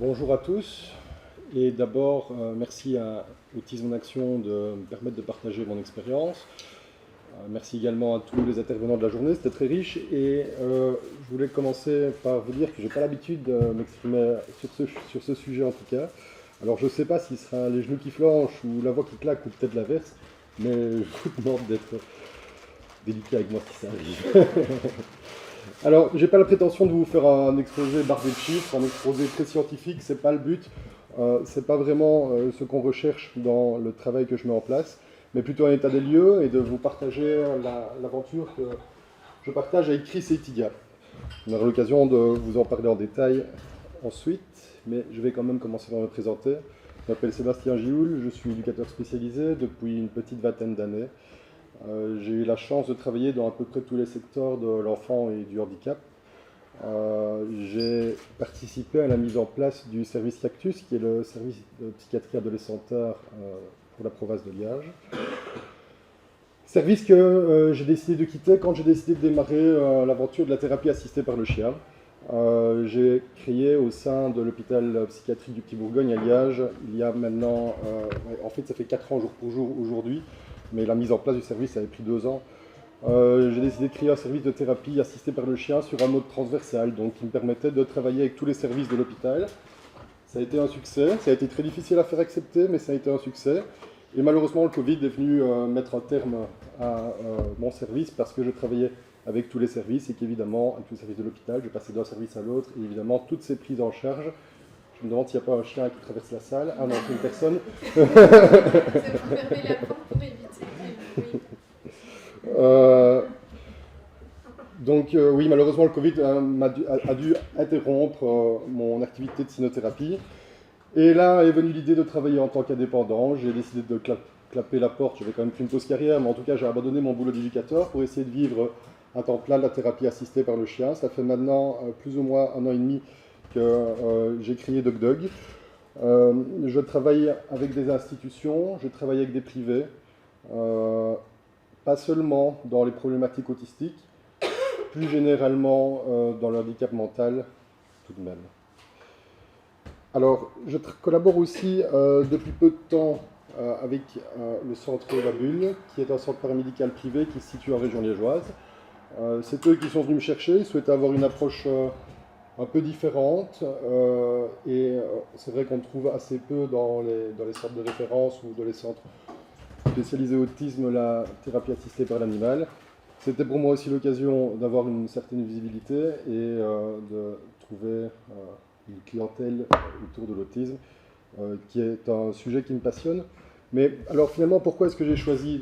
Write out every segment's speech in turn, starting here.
Bonjour à tous, et d'abord merci à Autisme en Action de me permettre de partager mon expérience. Merci également à tous les intervenants de la journée, c'était très riche, et je voulais commencer par vous dire que je n'ai pas l'habitude de m'exprimer sur ce sujet en tout cas. Alors je ne sais pas si ce sera les genoux qui flanchent ou la voix qui claque ou peut-être l'inverse, mais je vous demande d'être délicat avec moi si ça arrive. Alors, j'ai pas la prétention de vous faire un exposé bardé de chiffres, un exposé très scientifique, c'est pas le but. C'est pas vraiment ce qu'on recherche dans le travail que je mets en place, mais plutôt un état des lieux et de vous partager l'aventure que je partage avec Chris et Tiga. On aura l'occasion de vous en parler en détail ensuite, mais je vais quand même commencer par me présenter. Je m'appelle Sébastien Gioul, je suis éducateur spécialisé depuis une petite vingtaine d'années. J'ai eu la chance de travailler dans à peu près tous les secteurs de l'enfant et du handicap. J'ai participé à la mise en place du service Cactus, qui est le service de psychiatrie adolescentaire pour la province de Liège. Service que j'ai décidé de quitter quand j'ai décidé de démarrer l'aventure de la thérapie assistée par le chien. J'ai créé au sein de l'hôpital psychiatrique du Petit Bourgogne à Liège, il y a maintenant, en fait ça fait 4 ans jour pour jour aujourd'hui, mais la mise en place du service avait pris 2 ans. J'ai décidé de créer un service de thérapie assisté par le chien sur un mode transversal, donc qui me permettait de travailler avec tous les services de l'hôpital. Ça a été un succès, ça a été très difficile à faire accepter, mais ça a été un succès. Et malheureusement, le Covid est venu mettre un terme à mon service parce que je travaillais avec tous les services et qu'évidemment, avec tous les services de l'hôpital, je passais d'un service à l'autre et évidemment, toutes ces prises en charge. Je me demande s'il n'y a pas un chien qui traverse la salle. Ah non, c'est une personne. C'est pour fermer la porte pour éviter. Oui. Oui, malheureusement, le Covid a dû interrompre mon activité de cynothérapie. Et là est venue l'idée de travailler en tant qu'indépendant. J'ai décidé de clapper la porte. Je vais quand même faire une pause carrière, mais en tout cas, j'ai abandonné mon boulot d'éducateur pour essayer de vivre à temps plein de la thérapie assistée par le chien. Ça fait maintenant plus ou moins 1 an et demi que j'ai créé DogDog. Je travaille avec des institutions, je travaille avec des privés, pas seulement dans les problématiques autistiques, plus généralement dans le handicap mental tout de même. Alors, je collabore aussi depuis peu de temps avec le centre La Bulle, qui est un centre paramédical privé qui se situe en région liégeoise. C'est eux qui sont venus me chercher, ils souhaitaient avoir une approche un peu différente, et c'est vrai qu'on trouve assez peu dans les centres de référence ou dans les centres spécialisés autisme la thérapie assistée par l'animal. C'était pour moi aussi l'occasion d'avoir une certaine visibilité et de trouver une clientèle autour de l'autisme, qui est un sujet qui me passionne. Mais alors finalement, pourquoi est-ce que j'ai choisi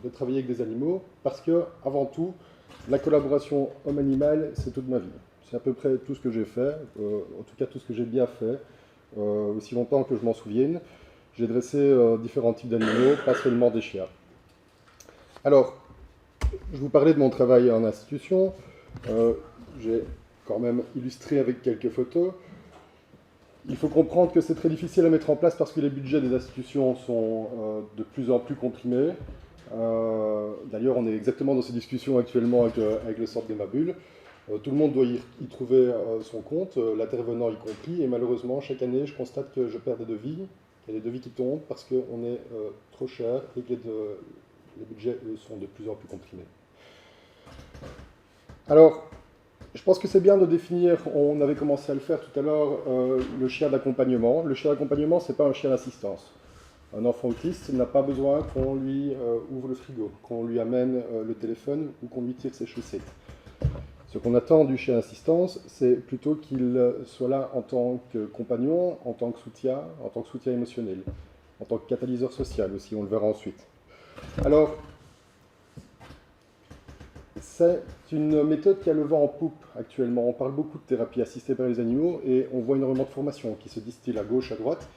de travailler avec des animaux? Parce que, avant tout, la collaboration homme-animal, c'est toute ma vie. C'est à peu près tout ce que j'ai fait, en tout cas tout ce que j'ai bien fait, aussi longtemps que je m'en souvienne. J'ai dressé différents types d'animaux, pas seulement des chiens. Alors, je vous parlais de mon travail en institution. J'ai quand même illustré avec quelques photos. Il faut comprendre que c'est très difficile à mettre en place parce que les budgets des institutions sont de plus en plus comprimés. D'ailleurs, on est exactement dans ces discussions actuellement avec le centre de ma bulle. Tout le monde doit y trouver son compte, l'intervenant y compris, et malheureusement, chaque année, je constate que je perds des devis, qu'il y a des devis qui tombent parce qu'on est trop cher et que les budgets sont de plus en plus comprimés. Alors, je pense que c'est bien de définir, on avait commencé à le faire tout à l'heure, le chien d'accompagnement. Le chien d'accompagnement, ce n'est pas un chien d'assistance. Un enfant autiste n'a pas besoin qu'on lui ouvre le frigo, qu'on lui amène le téléphone ou qu'on lui tire ses chaussettes. Ce qu'on attend du chien d'assistance, c'est plutôt qu'il soit là en tant que compagnon, en tant que soutien émotionnel, en tant que catalyseur social aussi, on le verra ensuite. Alors, c'est une méthode qui a le vent en poupe actuellement. On parle beaucoup de thérapie assistée par les animaux et on voit énormément de formations qui se distillent à gauche, à droite,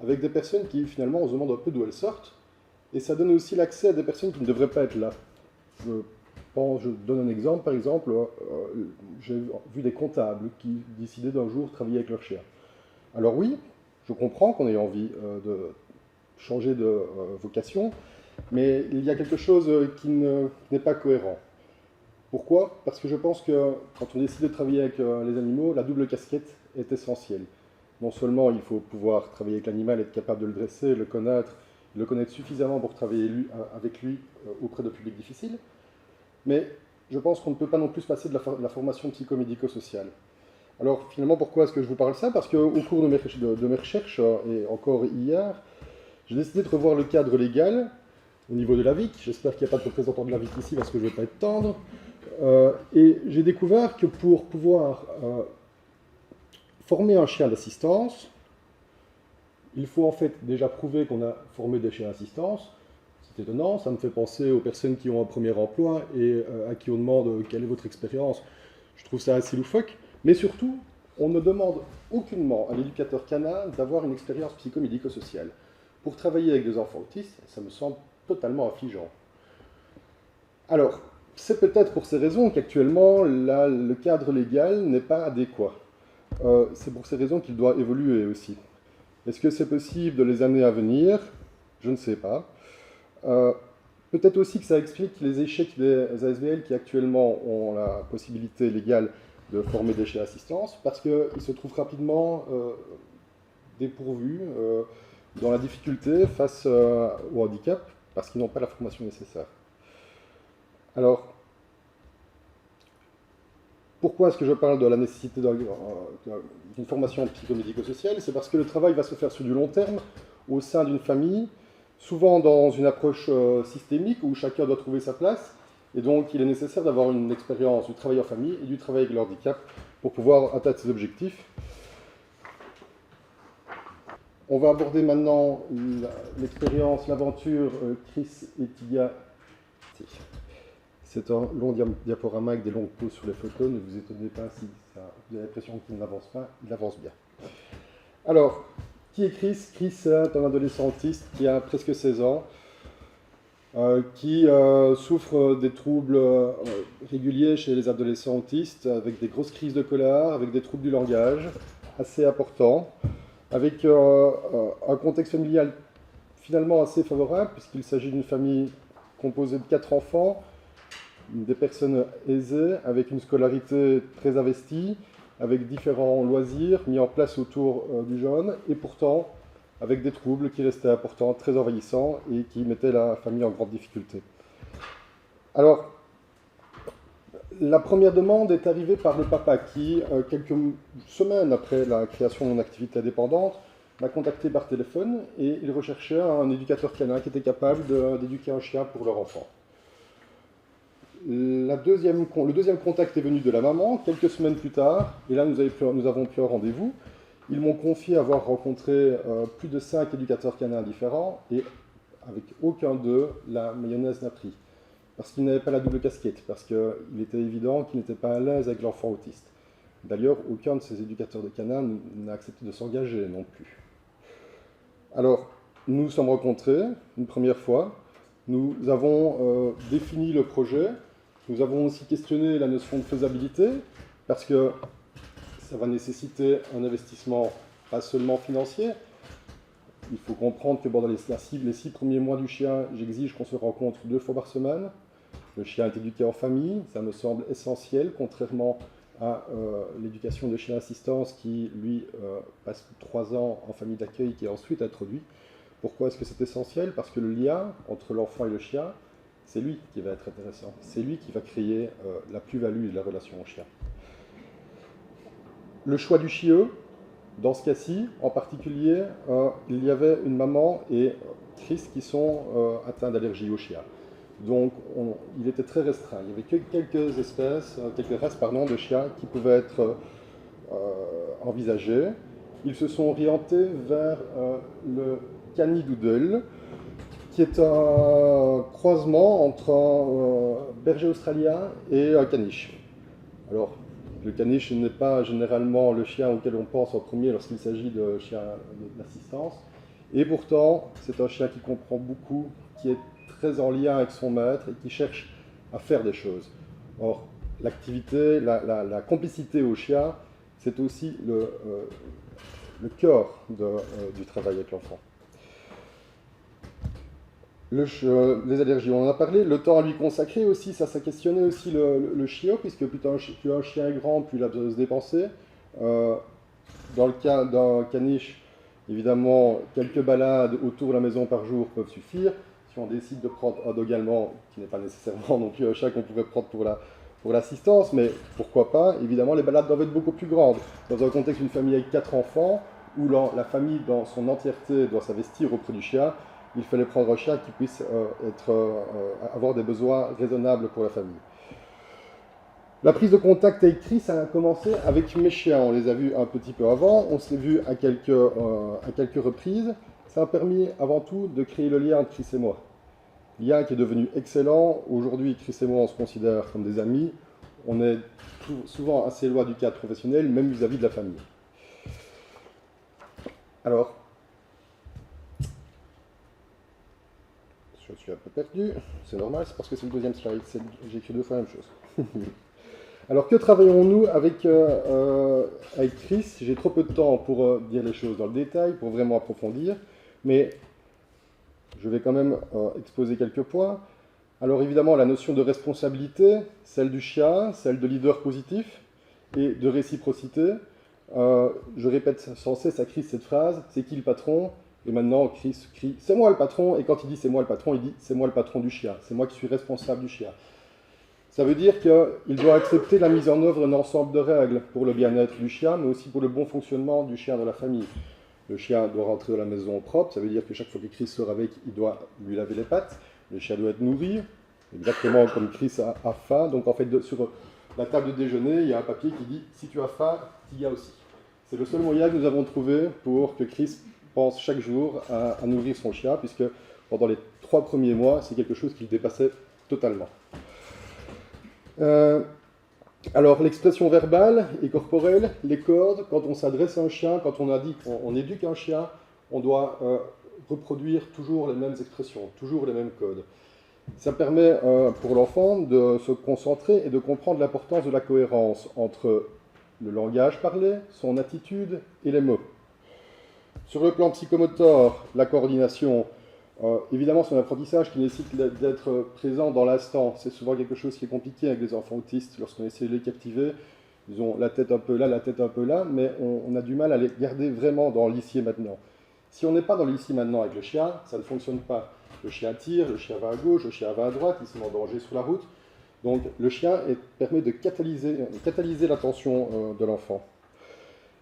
avec des personnes qui finalement on se demande un peu d'où elles sortent. Et ça donne aussi l'accès à des personnes qui ne devraient pas être là. Je donne un exemple, par exemple, j'ai vu des comptables qui décidaient d'un jour de travailler avec leur chien. Alors oui, je comprends qu'on ait envie de changer de vocation, mais il y a quelque chose qui n'est pas cohérent. Pourquoi? Parce que je pense que quand on décide de travailler avec les animaux, la double casquette est essentielle. non seulement il faut pouvoir travailler avec l'animal, être capable de le dresser, le connaître suffisamment pour travailler avec lui auprès de publics difficiles, mais je pense qu'on ne peut pas non plus se passer de la formation psychomédico-sociale. Alors finalement, pourquoi est-ce que je vous parle de ça? Parce qu'au cours de mes recherches, et encore hier, j'ai décidé de revoir le cadre légal au niveau de la VIC. J'espère qu'il n'y a pas de représentant de la VIC ici parce que je ne vais pas être tendre. Et j'ai découvert que pour pouvoir former un chien d'assistance, il faut en fait déjà prouver qu'on a formé des chiens d'assistance. C'est étonnant, ça me fait penser aux personnes qui ont un premier emploi et à qui on demande quelle est votre expérience. Je trouve ça assez loufoque. Mais surtout, on ne demande aucunement à l'éducateur canin d'avoir une expérience psychomédico-sociale. Pour travailler avec des enfants autistes, ça me semble totalement affligeant. Alors, c'est peut-être pour ces raisons qu'actuellement, le cadre légal n'est pas adéquat. C'est pour ces raisons qu'il doit évoluer aussi. Est-ce que c'est possible de les années à venir? Je ne sais pas. Peut-être aussi que ça explique les échecs des ASBL qui actuellement ont la possibilité légale de former des chiens d'assistance, parce qu'ils se trouvent rapidement dépourvus dans la difficulté face au handicap, parce qu'ils n'ont pas la formation nécessaire. Alors, pourquoi est-ce que je parle de la nécessité d'une formation psychomédico-sociale? C'est parce que le travail va se faire sur du long terme, au sein d'une famille, souvent dans une approche systémique où chacun doit trouver sa place. Et donc, il est nécessaire d'avoir une expérience du travail en famille et du travail avec le handicap pour pouvoir atteindre ses objectifs. On va aborder maintenant l'expérience, l'aventure Chris et Tiga. C'est un long diaporama avec des longues pauses sur les photos. Ne vous étonnez pas si vous avez l'impression qu'il n'avance pas, il avance bien. Alors, qui est Chris? Chris est un adolescent autiste qui a presque 16 ans. Qui souffre des troubles réguliers chez les adolescents autistes, avec des grosses crises de colère, avec des troubles du langage assez importants, avec un contexte familial finalement assez favorable, puisqu'il s'agit d'une famille composée de 4 enfants, des personnes aisées, avec une scolarité très investie, avec différents loisirs mis en place autour du jeune, et pourtant avec des troubles qui restaient importants, très envahissants, et qui mettaient la famille en grande difficulté. Alors, la première demande est arrivée par le papa qui, quelques semaines après la création de mon activité indépendante, m'a contacté par téléphone, et il recherchait un éducateur canin qui était capable d'éduquer un chien pour leur enfant. Le deuxième contact est venu de la maman, quelques semaines plus tard, et là nous avons pris un rendez-vous. Ils m'ont confié avoir rencontré plus de 5 éducateurs canins différents, et avec aucun d'eux, la mayonnaise n'a pris. Parce qu'ils n'avaient pas la double casquette, parce qu'il était évident qu'ils n'étaient pas à l'aise avec l'enfant autiste. D'ailleurs, aucun de ces éducateurs de canins n'a accepté de s'engager non plus. Alors, nous nous sommes rencontrés une première fois, nous avons défini le projet, nous avons aussi questionné la notion de faisabilité, parce que ça va nécessiter un investissement pas seulement financier. Il faut comprendre que pendant les 6 premiers mois du chien, j'exige qu'on se rencontre 2 fois par semaine. Le chien est éduqué en famille, ça me semble essentiel, contrairement à l'éducation de chien assistance qui, lui, passe 3 ans en famille d'accueil qui est ensuite introduit. Pourquoi est-ce que c'est essentiel? Parce que le lien entre l'enfant et le chien, c'est lui qui va être intéressant. C'est lui qui va créer la plus-value de la relation au chien. Le choix du chieux, dans ce cas-ci, en particulier, il y avait une maman et Chris qui sont atteints d'allergie au chien. Donc, il était très restreint. Il n'y avait que quelques espèces, quelques races de chiens qui pouvaient être envisagées. Ils se sont orientés vers le Canidoodle, qui est un croisement entre un berger australien et un caniche. Alors, le caniche n'est pas généralement le chien auquel on pense en premier lorsqu'il s'agit de chiens d'assistance. Et pourtant, c'est un chien qui comprend beaucoup, qui est très en lien avec son maître et qui cherche à faire des choses. Or, l'activité, la complicité au chien, c'est aussi le cœur du travail avec l'enfant. Les allergies, on en a parlé. Le temps à lui consacrer aussi, ça questionnait aussi le chiot, puisque plus un chien est grand, plus il a besoin de se dépenser. Dans le cas d'un caniche, évidemment, quelques balades autour de la maison par jour peuvent suffire. Si on décide de prendre un dog allemand, qui n'est pas nécessairement non plus un chat qu'on pourrait prendre pour l'assistance, mais pourquoi pas, évidemment, les balades doivent être beaucoup plus grandes. Dans un contexte d'une famille avec 4 enfants, où la famille dans son entièreté doit s'investir auprès du chien, il fallait prendre un chat qui puisse avoir des besoins raisonnables pour la famille. La prise de contact avec Chris a commencé avec mes chiens. On les a vus un petit peu avant, on s'est vus à quelques reprises. Ça a permis avant tout de créer le lien entre Chris et moi. Lien qui est devenu excellent. Aujourd'hui, Chris et moi, on se considère comme des amis. On est souvent assez loin du cadre professionnel, même vis-à-vis de la famille. Alors, je suis un peu perdu. C'est normal, c'est parce que c'est le deuxième slide. J'ai écrit 2 fois la même chose. Alors, que travaillons-nous avec Chris? J'ai trop peu de temps pour dire les choses dans le détail, pour vraiment approfondir, mais je vais quand même exposer quelques points. Alors, évidemment, la notion de responsabilité, celle du chien, celle de leader positif et de réciprocité. Je répète sans cesse à Chris cette phrase, c'est qui le patron? Et maintenant, Chris crie, c'est moi le patron, et quand il dit c'est moi le patron, il dit c'est moi le patron du chien, c'est moi qui suis responsable du chien. Ça veut dire qu'il doit accepter la mise en œuvre d'un ensemble de règles pour le bien-être du chien, mais aussi pour le bon fonctionnement du chien dans la famille. Le chien doit rentrer dans la maison propre, ça veut dire que chaque fois que Chris sort avec, il doit lui laver les pattes. Le chien doit être nourri, exactement comme Chris a faim. Donc en fait, sur la table de déjeuner, il y a un papier qui dit « si tu as faim, il y a aussi ». C'est le seul moyen que nous avons trouvé pour que Chris pense chaque jour à nourrir son chien, puisque pendant les 3 premiers mois, c'est quelque chose qu'il dépassait totalement. Alors, l'expression verbale et corporelle, les codes, quand on s'adresse à un chien, quand on a dit qu'on éduque un chien, on doit reproduire toujours les mêmes expressions, toujours les mêmes codes. Ça permet pour l'enfant de se concentrer et de comprendre l'importance de la cohérence entre le langage parlé, son attitude et les mots. Sur le plan psychomoteur, la coordination, évidemment, c'est un apprentissage qui nécessite d'être présent dans l'instant. C'est souvent quelque chose qui est compliqué avec les enfants autistes. Lorsqu'on essaie de les captiver, ils ont la tête un peu là, la tête un peu là, mais on a du mal à les garder vraiment dans l'ici et maintenant. Si on n'est pas dans l'ici et maintenant avec le chien, ça ne fonctionne pas. Le chien tire, le chien va à gauche, le chien va à droite, il se met en danger sur la route. Donc le chien permet de catalyser l'attention de l'enfant.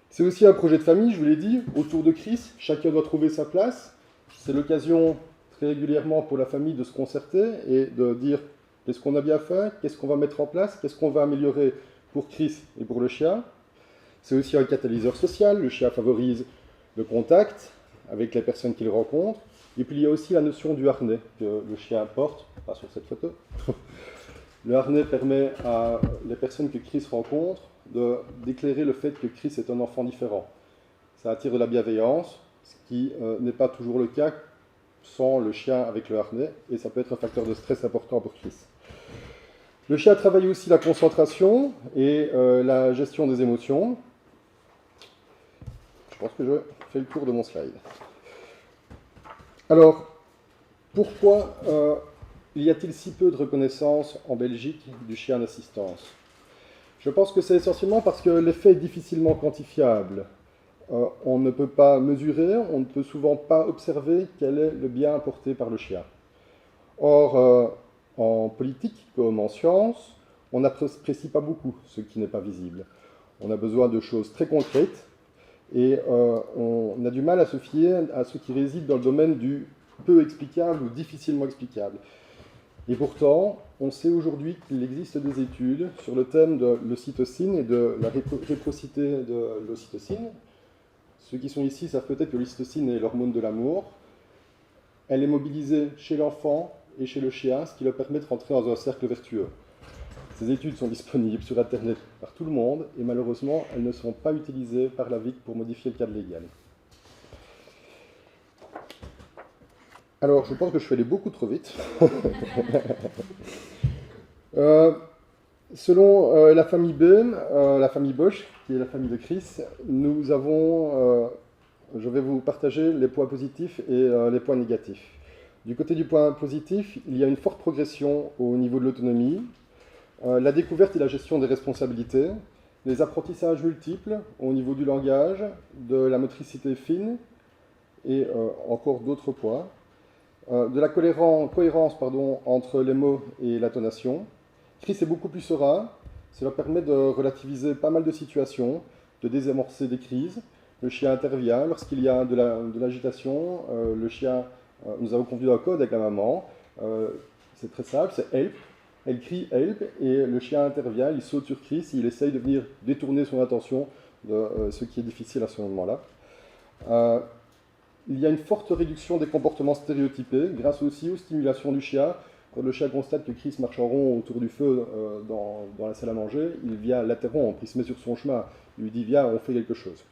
C'est aussi un projet de famille, je vous l'ai dit, autour de Chris. Chacun doit trouver sa place. C'est l'occasion très régulièrement pour la famille de se concerter et de dire qu'est-ce qu'on a bien fait, qu'est-ce qu'on va mettre en place, qu'est-ce qu'on va améliorer pour Chris et pour le chien. C'est aussi un catalyseur social. Le chien favorise le contact avec les personnes qu'il rencontre. Et puis il y a aussi la notion du harnais que le chien porte, pas sur cette photo. Le harnais permet à les personnes que Chris rencontre d'éclairer le fait que Chris est un enfant différent. Ça attire de la bienveillance, ce qui n'est pas toujours le cas sans le chien avec le harnais, et ça peut être un facteur de stress important pour Chris. Le chien travaille aussi la concentration et la gestion des émotions. Je pense que je fais le tour de mon slide. Alors, pourquoi y a-t-il si peu de reconnaissance en Belgique du chien d'assistance? Je pense que c'est essentiellement parce que l'effet est difficilement quantifiable. On ne peut pas mesurer, on ne peut souvent pas observer quel est le bien apporté par le chien. Or, en politique comme en science, on n'apprécie pas beaucoup ce qui n'est pas visible. On a besoin de choses très concrètes et on a du mal à se fier à ce qui réside dans le domaine du peu explicable ou difficilement explicable. Et pourtant, on sait aujourd'hui qu'il existe des études sur le thème de l'ocytocine et de la réciprocité de l'ocytocine. Ceux qui sont ici savent peut-être que l'ocytocine est l'hormone de l'amour. Elle est mobilisée chez l'enfant et chez le chien, ce qui leur permet de rentrer dans un cercle vertueux. Ces études sont disponibles sur Internet par tout le monde et malheureusement, elles ne sont pas utilisées par la VIC pour modifier le cadre légal. Alors, je pense que je suis allé beaucoup trop vite. Selon la famille Böhm, la famille Bosch, qui est la famille de Chris, nous avons, je vais vous partager les points positifs et les points négatifs. Du côté du point positif, il y a une forte progression au niveau de l'autonomie, la découverte et la gestion des responsabilités, des apprentissages multiples au niveau du langage, de la motricité fine et encore d'autres points, de la cohérence entre les mots et l'intonation. Chris est beaucoup plus serein, cela permet de relativiser pas mal de situations, de désamorcer des crises. Le chien intervient lorsqu'il y a de l'agitation. Le chien, nous avons conduit un code avec la maman. C'est très simple, c'est help. Elle crie help et le chien intervient, il saute sur Chris, il essaye de venir détourner son attention de ce qui est difficile à ce moment-là. Il y a une forte réduction des comportements stéréotypés grâce aussi aux stimulations du chien. Quand le chien constate que Chris marche en rond autour du feu dans la salle à manger, il vient l'interrompre, il se met sur son chemin, il lui dit viens, on fait quelque chose.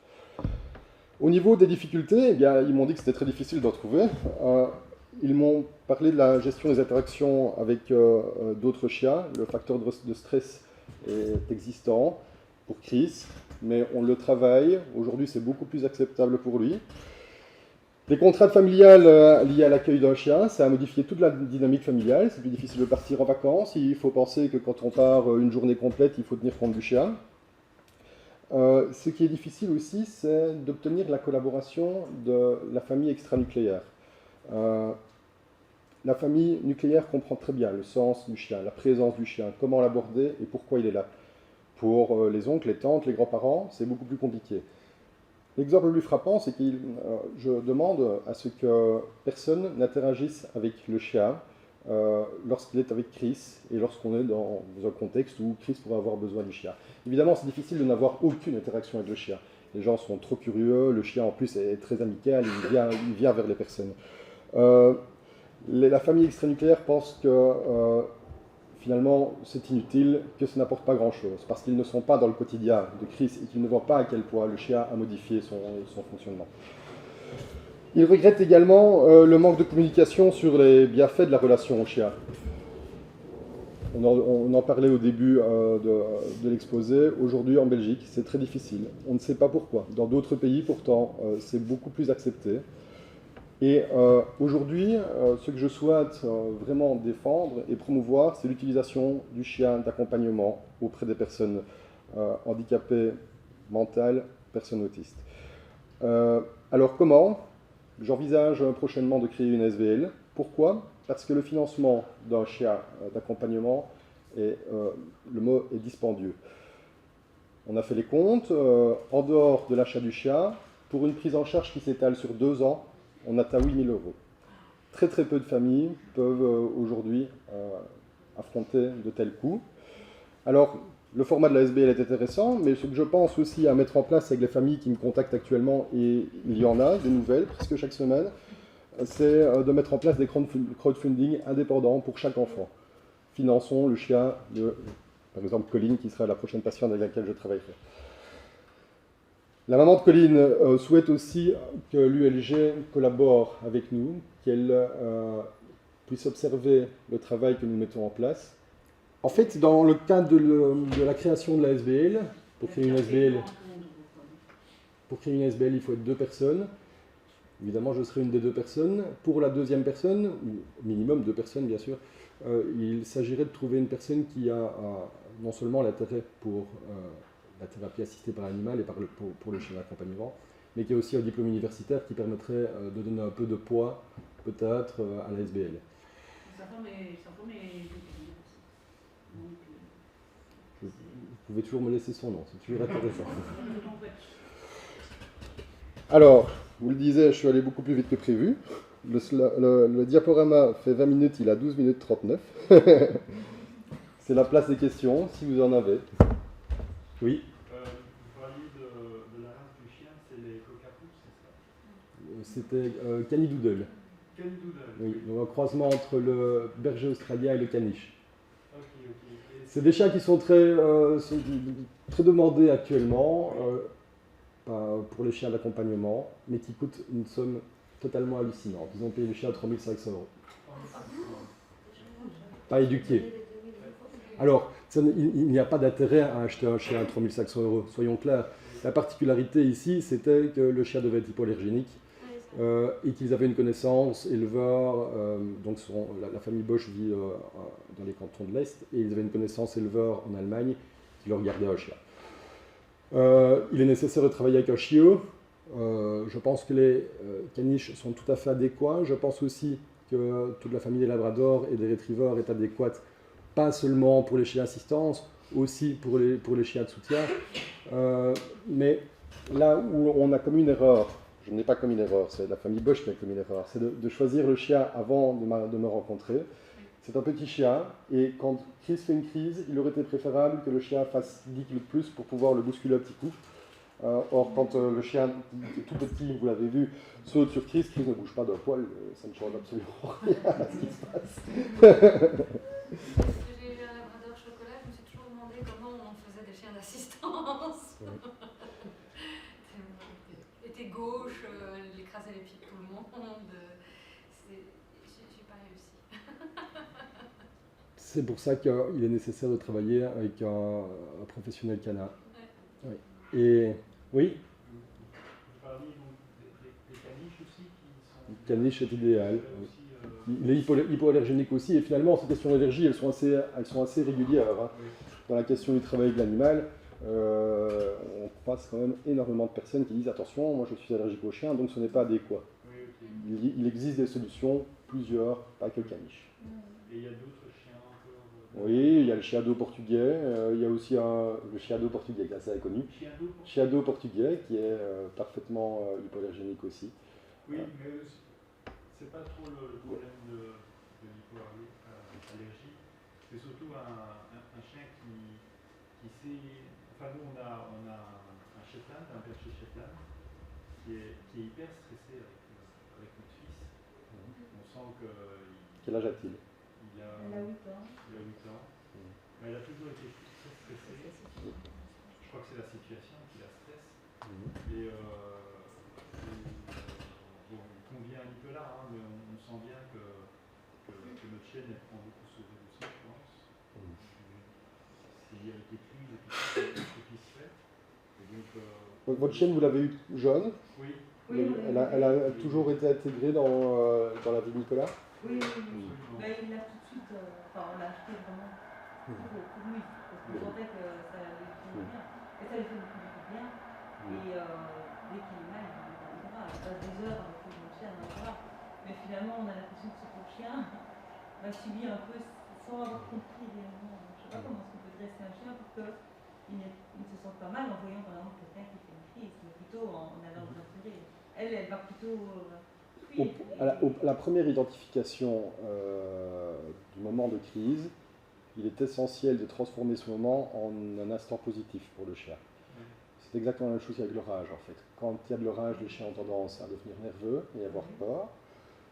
Au niveau des difficultés, eh bien, ils m'ont dit que c'était très difficile d'en trouver. Ils m'ont parlé de la gestion des interactions avec d'autres chiens. Le facteur de stress est existant pour Chris, mais on le travaille. Aujourd'hui, c'est beaucoup plus acceptable pour lui. Les contraintes familiales liées à l'accueil d'un chien, ça a modifié toute la dynamique familiale. C'est plus difficile de partir en vacances. Il faut penser que quand on part une journée complète, il faut tenir compte du chien. Ce qui est difficile aussi, c'est d'obtenir la collaboration de la famille extranucléaire. La famille nucléaire comprend très bien le sens du chien, la présence du chien, comment l'aborder et pourquoi il est là. Pour les oncles, les tantes, les grands-parents, c'est beaucoup plus compliqué. L'exemple le plus frappant, c'est que je demande à ce que personne n'interagisse avec le chien lorsqu'il est avec Chris et lorsqu'on est dans un contexte où Chris pourrait avoir besoin du chien. Évidemment, c'est difficile de n'avoir aucune interaction avec le chien. Les gens sont trop curieux, le chien en plus est très amical, il vient vers les personnes. La famille extranucléaire pense que finalement c'est inutile, que ça n'apporte pas grand-chose, parce qu'ils ne sont pas dans le quotidien de Chris et qu'ils ne voient pas à quel point le chien a modifié son fonctionnement. Il regrette également le manque de communication sur les bienfaits de la relation au chien. On en parlait au début de l'exposé. Aujourd'hui, en Belgique, c'est très difficile. On ne sait pas pourquoi. Dans d'autres pays, pourtant, c'est beaucoup plus accepté. Et aujourd'hui, ce que je souhaite vraiment défendre et promouvoir, c'est l'utilisation du chien d'accompagnement auprès des personnes handicapées mentales, personnes autistes. Alors comment ? J'envisage prochainement de créer une SVL. Pourquoi ? Parce que le financement d'un chien d'accompagnement, le mot est dispendieux. On a fait les comptes, en dehors de l'achat du chien, pour une prise en charge qui s'étale sur 2 ans, on atteint 8 000 €. Très très peu de familles peuvent aujourd'hui affronter de tels coûts. Alors, le format de la SBL est intéressant, mais ce que je pense aussi à mettre en place avec les familles qui me contactent actuellement, et il y en a des nouvelles presque chaque semaine, c'est de mettre en place des crowdfunding indépendants pour chaque enfant. Finançons le chien de, par exemple, Colline, qui sera la prochaine patiente avec laquelle je travaillerai. La maman de Colline souhaite aussi que l'ULG collabore avec nous, qu'elle puisse observer le travail que nous mettons en place. En fait, dans le cadre de la création de la SBL, pour créer une SBL, il faut être 2 personnes. Évidemment, je serai une des 2 personnes. Pour la deuxième personne, ou minimum 2 personnes bien sûr, il s'agirait de trouver une personne qui a non seulement l'intérêt pour la thérapie assistée par l'animal et pour le chien d'accompagnement, mais qui a aussi un diplôme universitaire qui permettrait de donner un peu de poids, peut-être, à la SBL. Vous pouvez toujours me laisser son nom, c'est toujours intéressant. Alors, vous le disiez, je suis allé beaucoup plus vite que prévu. Le diaporama fait 20 minutes, il a 12 minutes 39. C'est la place des questions, si vous en avez. Oui. Vous parliez de la race du chien, c'est les cockapoo, c'est ça? C'était Canidoodle. Canidoodle. Oui, donc un croisement entre le berger australien et le caniche. Ok. C'est des chiens qui sont très demandés actuellement pour les chiens d'accompagnement, mais qui coûtent une somme totalement hallucinante. Ils ont payé le chien à 3 500 €. Pas éduqué. Alors, il n'y a pas d'intérêt à acheter un chien à 3 500 €, soyons clairs. La particularité ici, c'était que le chien devait être hypoallergénique et qu'ils avaient une connaissance éleveur. Donc la famille Bosch vit dans les cantons de l'Est et ils avaient une connaissance éleveur en Allemagne qui leur gardait un chien. Il est nécessaire de travailler avec un chiot. Je pense que les caniches sont tout à fait adéquats. Je pense aussi que toute la famille des labradors et des retrievers est adéquate, pas seulement pour les chiens d'assistance, aussi pour les chiens de soutien. Mais là où on a commis une erreur, je n'ai pas commis une erreur, c'est la famille Bosch qui a commis l'erreur, c'est de choisir le chien avant de me rencontrer. C'est un petit chien, et quand Chris fait une crise, il aurait été préférable que le chien fasse 10 kg de plus pour pouvoir le bousculer un petit coup. Or, quand le chien, qui est tout petit, vous l'avez vu, saute sur Chris ne bouge pas d'un poil, ça ne change absolument rien à ce qui se passe. J'ai eu un labrador chocolat, je me suis toujours demandé comment on faisait des chiens d'assistance. Il était gauche, il écrasait les pieds de tout le monde. J'ai pas réussi. C'est pour ça qu'il est nécessaire de travailler avec un professionnel canin. Ouais. Oui. Et oui, Vous parliez des caniches aussi qui sont... caniche est idéal. Oui. Aussi, Il est hypoallergénique aussi, et finalement, ces questions d'allergie, elles sont assez régulières. Hein. oui. Dans la question du travail avec l'animal, on croise quand même énormément de personnes qui disent attention, moi je suis allergique aux chiens, donc ce n'est pas adéquat. Oui, ok. Il existe des solutions, plusieurs, pas que le caniche. Et il y a d'autres chiens encore Oui, il y a le chiado portugais, il y a aussi le chiado portugais qui est assez connu. Chiado Chiado portugais qui est parfaitement hypoallergénique aussi. Oui, mais c'est pas trop le problème de l'hypoallergie. C'est surtout un chien qui sait. Enfin, nous, on a un Shetland, un berger Shetland, qui est hyper stressé avec notre fils. On sent Quel âge a-t-il? Elle a 8 ans. Il a 8 ans. Mais elle a toujours été très stressée. Je crois que c'est la situation qui la stresse. Et bon, il convient à Nicolas, hein, mais on sent bien que notre chienne elle prend beaucoup ce jeu aussi, je pense. C'est lié avec les crises et tout ce qui se fait. Et donc, Votre chienne, vous l'avez eu jeune? oui, Oui, Elle a toujours été intégrée dans la vie de Nicolas? Oui, oui, oui. absolument. Mais il l'a tout de suite, on l'a acheté vraiment pour lui, parce qu'on sentait que ça allait lui faire bien. Et ça lui fait beaucoup bien. Et dès qu'il est mal, il est dans les bras. Il passe des heures avec le chien dans les bras. Mais finalement, on a l'impression que ce pauvre chien va subir un peu sans avoir compris réellement. Je ne sais pas comment est-ce qu'on peut dresser un chien pour qu'il ne se sente pas mal en voyant par exemple quelqu'un qui fait une crise, mais plutôt en allant le rassurer. Elle va plutôt fuir. La première identification du moment de crise, il est essentiel de transformer ce moment en un instant positif pour le chien. C'est exactement la même chose avec l'orage en fait. Quand il y a de l'orage, les chiens ont tendance à devenir nerveux et à avoir peur,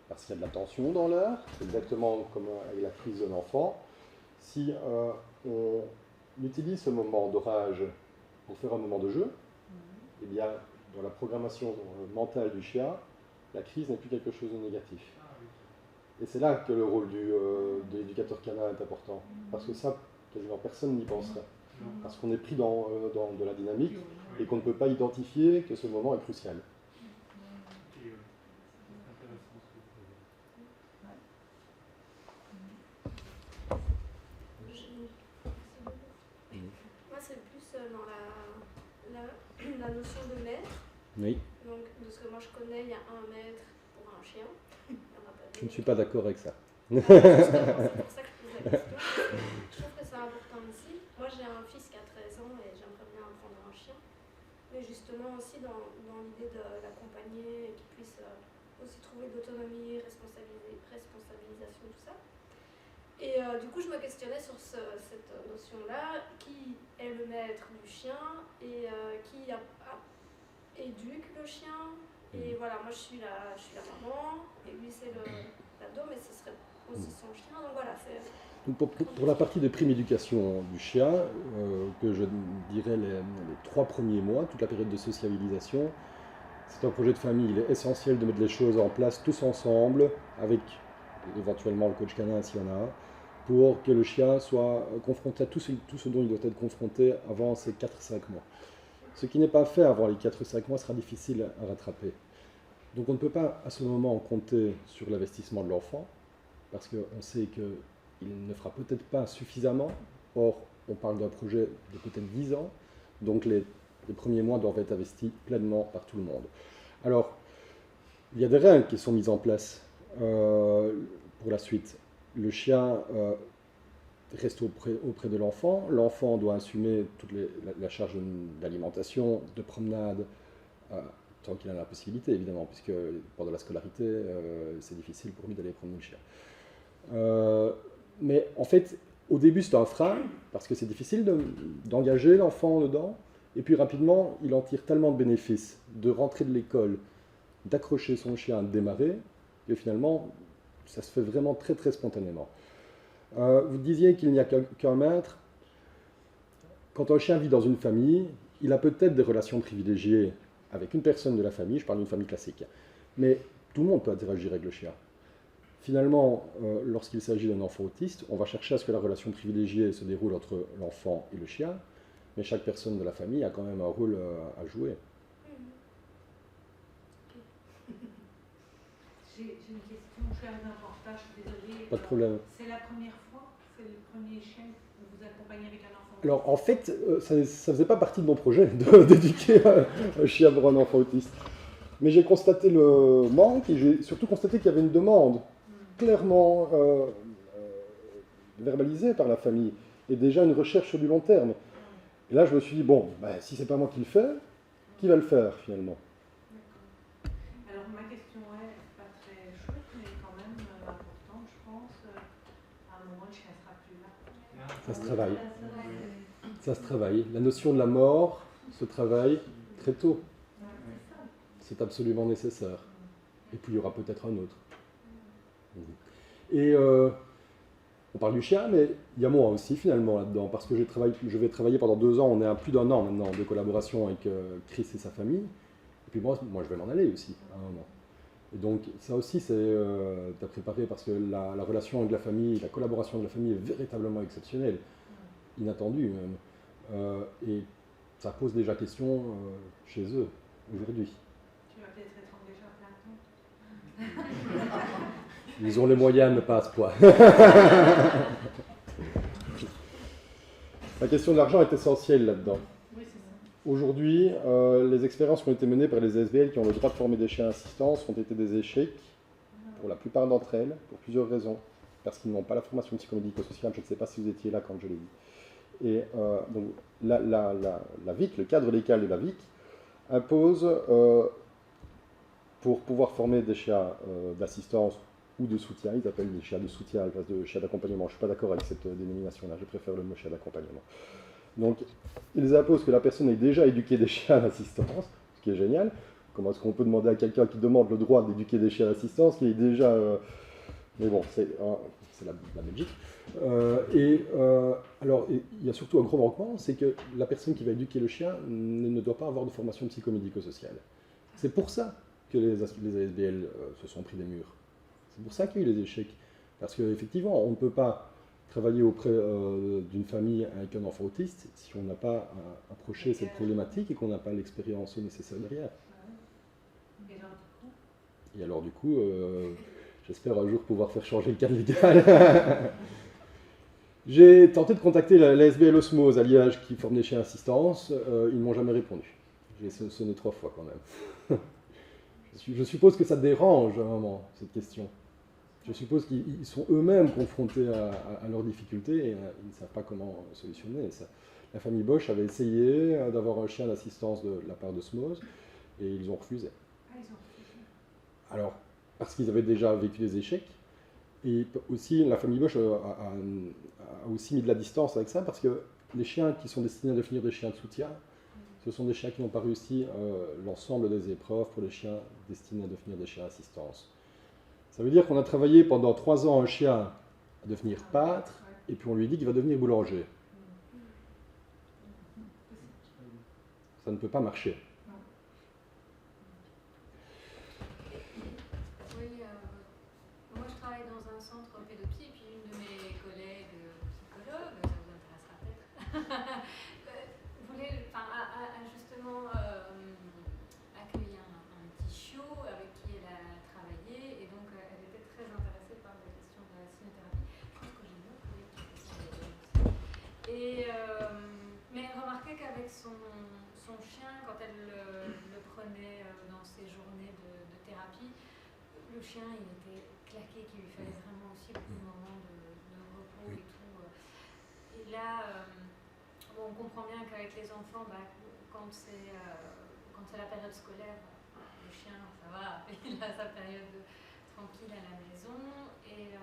parce qu'il y a de la tension dans l'air. C'est exactement comme avec la crise de l'enfant. Si on utilise ce moment d'orage pour faire un moment de jeu, eh bien, dans la programmation mentale du chien, la crise n'est plus quelque chose de négatif. Et c'est là que le rôle de l'éducateur canin est important. Parce que ça, quasiment personne n'y penserait. Parce qu'on est pris dans de la dynamique et qu'on ne peut pas identifier que ce moment est crucial. Et, c'est intéressant ce que vous dites. Moi, c'est plus dans la notion de maître. Oui. Donc, de ce que moi je connais, il y a un maître pour un chien. Il y en a pas Je ne deux. suis pas d'accord avec ça. Justement, c'est pour ça que je pose la question. Je trouve que c'est important aussi. Moi, j'ai un fils qui a 13 ans et j'aimerais bien apprendre un chien. Mais justement aussi dans l'idée de l'accompagner et qu'il puisse aussi trouver de l'autonomie, responsabilisation, tout ça. Et du coup, je me questionnais sur cette notion-là. Qui est le maître du chien et qui éduque le chien? Et voilà, moi je suis la maman et lui c'est l'ado, mais ce serait aussi son chien. Donc voilà, c'est... Donc pour la partie de prime éducation du chien, que je dirais les 3 premiers mois, toute la période de sociabilisation, c'est un projet de famille. Il est essentiel de mettre les choses en place tous ensemble, avec éventuellement le coach canin s'il y en a un, pour que le chien soit confronté à tout ce dont il doit être confronté avant ses 4-5 mois. Ce qui n'est pas fait avant les 4-5 mois sera difficile à rattraper. Donc on ne peut pas à ce moment compter sur l'investissement de l'enfant, parce qu'on sait qu'il ne fera peut-être pas suffisamment. Or, on parle d'un projet de peut-être 10 ans, donc les Les premiers mois doivent être investis pleinement par tout le monde. Alors, il y a des règles qui sont mises en place pour la suite. Le chien reste auprès de l'enfant. L'enfant doit assumer toute la charge d'alimentation, de promenade, tant qu'il en a la possibilité, évidemment, puisque pendant la scolarité, c'est difficile pour lui d'aller promener le chien. Mais en fait, au début, c'est un frein, parce que c'est difficile d'engager l'enfant dedans. Et puis rapidement, il en tire tellement de bénéfices de rentrer de l'école, d'accrocher son chien, de démarrer, que finalement, ça se fait vraiment très très spontanément. Vous disiez qu'il n'y a qu'un maître. Quand un chien vit dans une famille, il a peut-être des relations privilégiées avec une personne de la famille, je parle d'une famille classique, mais tout le monde peut interagir avec le chien. Finalement, lorsqu'il s'agit d'un enfant autiste, on va chercher à ce que la relation privilégiée se déroule entre l'enfant et le chien, mais chaque personne de la famille a quand même un rôle à jouer. J'ai une question, je suis arrivée en retard, je suis désolée. Pas de problème. C'est la première fois, c'est le premier chien que vous accompagnez avec un enfant? Alors en fait, ça ne faisait pas partie de mon projet d'éduquer un chien pour un enfant autiste. Mais j'ai constaté le manque et j'ai surtout constaté qu'il y avait une demande clairement verbalisée par la famille et déjà une recherche sur du long terme. Et là, je me suis dit, bon, si c'est pas moi qui le fais, qui va le faire finalement? Alors ma question est pas très chouette, mais quand même importante, je pense. À un moment, le chien sera plus là. Ça se travaille. Ça se travaille. La notion de la mort se travaille très tôt. C'est absolument nécessaire. Et puis il y aura peut-être un autre. Et on parle du chien, mais il y a moi aussi finalement là-dedans, parce que je vais travailler pendant 2 ans, on est à plus d'1 an maintenant de collaboration avec Chris et sa famille. Et puis moi je vais m'en aller aussi à un moment. Et donc ça aussi c'est à préparer, parce que la relation avec la famille, la collaboration avec la famille est véritablement exceptionnelle, inattendue même. Et ça pose déjà question chez eux aujourd'hui. Tu vas peut-être être engagé à plein temps. Ils ont les moyens, mais pas à ce point. La question de l'argent est essentielle là-dedans. Oui, c'est ça. Aujourd'hui, les expériences qui ont été menées par les ASBL qui ont le droit de former des chiens assistance ont été des échecs, pour la plupart d'entre elles, pour plusieurs raisons. Parce qu'ils n'ont pas la formation psychomédico-sociale, je ne sais pas si vous étiez là quand je l'ai dit. Et donc, la VIC, le cadre légal de la VIC, impose, pour pouvoir former des chiens d'assistance ou de soutien, ils appellent les chiens de soutien à la place de chiens d'accompagnement. Je ne suis pas d'accord avec cette dénomination-là, je préfère le mot chien d'accompagnement. Donc, ils imposent que la personne ait déjà éduqué des chiens d'assistance, ce qui est génial. Comment est-ce qu'on peut demander à quelqu'un qui demande le droit d'éduquer des chiens d'assistance, qui est déjà... Mais bon, c'est la Belgique. Alors, il y a surtout un gros manquement, c'est que la personne qui va éduquer le chien ne doit pas avoir de formation psychomédico-sociale. C'est pour ça que les ASBL se sont pris des murs. C'est pour ça qu'il y a eu les échecs. Parce qu'effectivement, on ne peut pas travailler auprès d'une famille avec un enfant autiste si on n'a pas approché cette problématique et qu'on n'a pas l'expérience nécessaire derrière. Et alors du coup, j'espère un jour pouvoir faire changer le cadre légal. J'ai tenté de contacter la ASBL Osmose à Liège qui forme des chiens assistance. Ils ne m'ont jamais répondu. J'ai sonné 3 fois quand même. Je suppose que ça dérange à un moment, cette question. Je suppose qu'ils sont eux-mêmes confrontés à leurs difficultés et ils ne savent pas comment solutionner ça. La famille Bosch avait essayé d'avoir un chien d'assistance de la part de Osmose et ils ont refusé. Ah, ils ont refusé. Alors, parce qu'ils avaient déjà vécu des échecs, et aussi la famille Bosch a aussi mis de la distance avec ça, parce que les chiens qui sont destinés à devenir des chiens de soutien, ce sont des chiens qui n'ont pas réussi l'ensemble des épreuves pour les chiens destinés à devenir des chiens assistance. Ça veut dire qu'on a travaillé pendant 3 ans un chien à devenir pâtre, et puis on lui dit qu'il va devenir boulanger. Ça ne peut pas marcher. Oui, moi je travaille dans un centre pédopsie, et puis une de mes collègues psychologues, ça vous intéressera peut-être, voulait justement accueillir un petit chiot avec qui elle a travaillé, et donc elle était très intéressée par la question de la cynothérapie. Je pense que j'ai une autre collègue qui fait ça. Mais remarquez remarqué qu'avec son chien, quand elle le prenait dans ses journées de thérapie, le chien il était claqué, qu'il lui fallait vraiment aussi beaucoup de moments de repos et tout. Et là, on comprend bien qu'avec les enfants, quand c'est la période scolaire, le chien, ça va, il a sa période tranquille à la maison. Et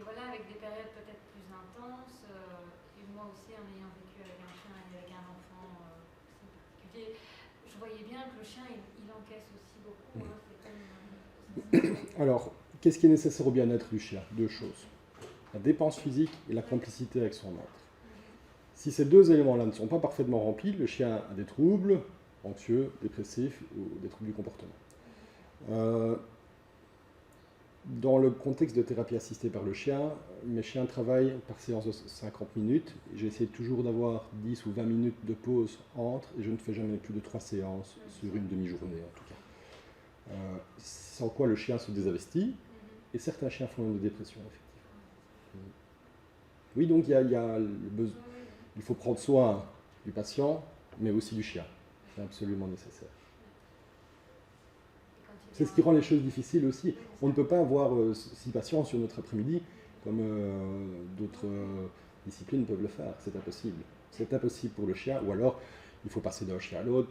voilà, avec des périodes peut-être plus intenses, et moi aussi en ayant vécu avec un chien et avec un enfant aussi particulier, je voyais bien que le chien, il encaisse aussi beaucoup. Hein, c'est comme, Alors, qu'est-ce qui est nécessaire au bien-être du chien? Deux choses. La dépense physique et la complicité avec son maître. Si ces deux éléments-là ne sont pas parfaitement remplis, le chien a des troubles anxieux, dépressifs ou des troubles du comportement. Dans le contexte de thérapie assistée par le chien, mes chiens travaillent par séance de 50 minutes. J'essaie toujours d'avoir 10 ou 20 minutes de pause entre, et je ne fais jamais plus de 3 séances sur une demi-journée en tout cas. Sans quoi le chien se désinvestit, et certains chiens font une dépression, effectivement. Oui, donc il faut prendre soin du patient, mais aussi du chien. C'est absolument nécessaire. C'est ce qui rend les choses difficiles aussi. On ne peut pas avoir 6 patients sur notre après-midi comme d'autres disciplines peuvent le faire. C'est impossible. C'est impossible pour le chien, ou alors il faut passer d'un chien à l'autre.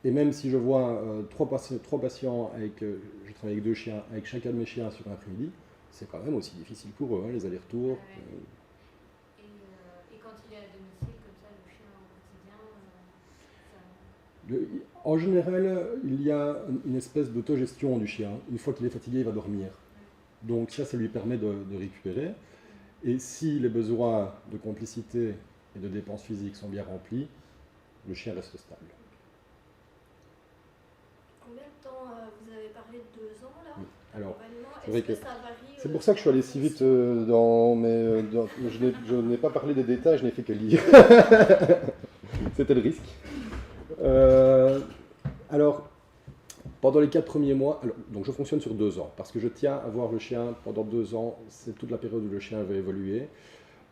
Et même si je vois 3 patients, je travaille avec 2 chiens, avec chacun de mes chiens sur un après-midi, c'est quand même aussi difficile pour eux, hein, les allers-retours. Et quand il est à domicile, comme ça, le chien au quotidien, En général, il y a une espèce d'autogestion du chien. Une fois qu'il est fatigué, il va dormir. Donc ça lui permet de récupérer. Et si les besoins de complicité et de dépenses physiques sont bien remplis, le chien reste stable. Combien de temps vous avez parlé de 2 ans là? Oui. Alors, c'est vrai que ça varie. C'est pour ça que je suis allé si vite je n'ai pas parlé des détails, je n'ai fait que lire. C'était le risque. Alors, pendant les 4 premiers mois, donc je fonctionne sur 2 ans, parce que je tiens à voir le chien pendant 2 ans, c'est toute la période où le chien va évoluer.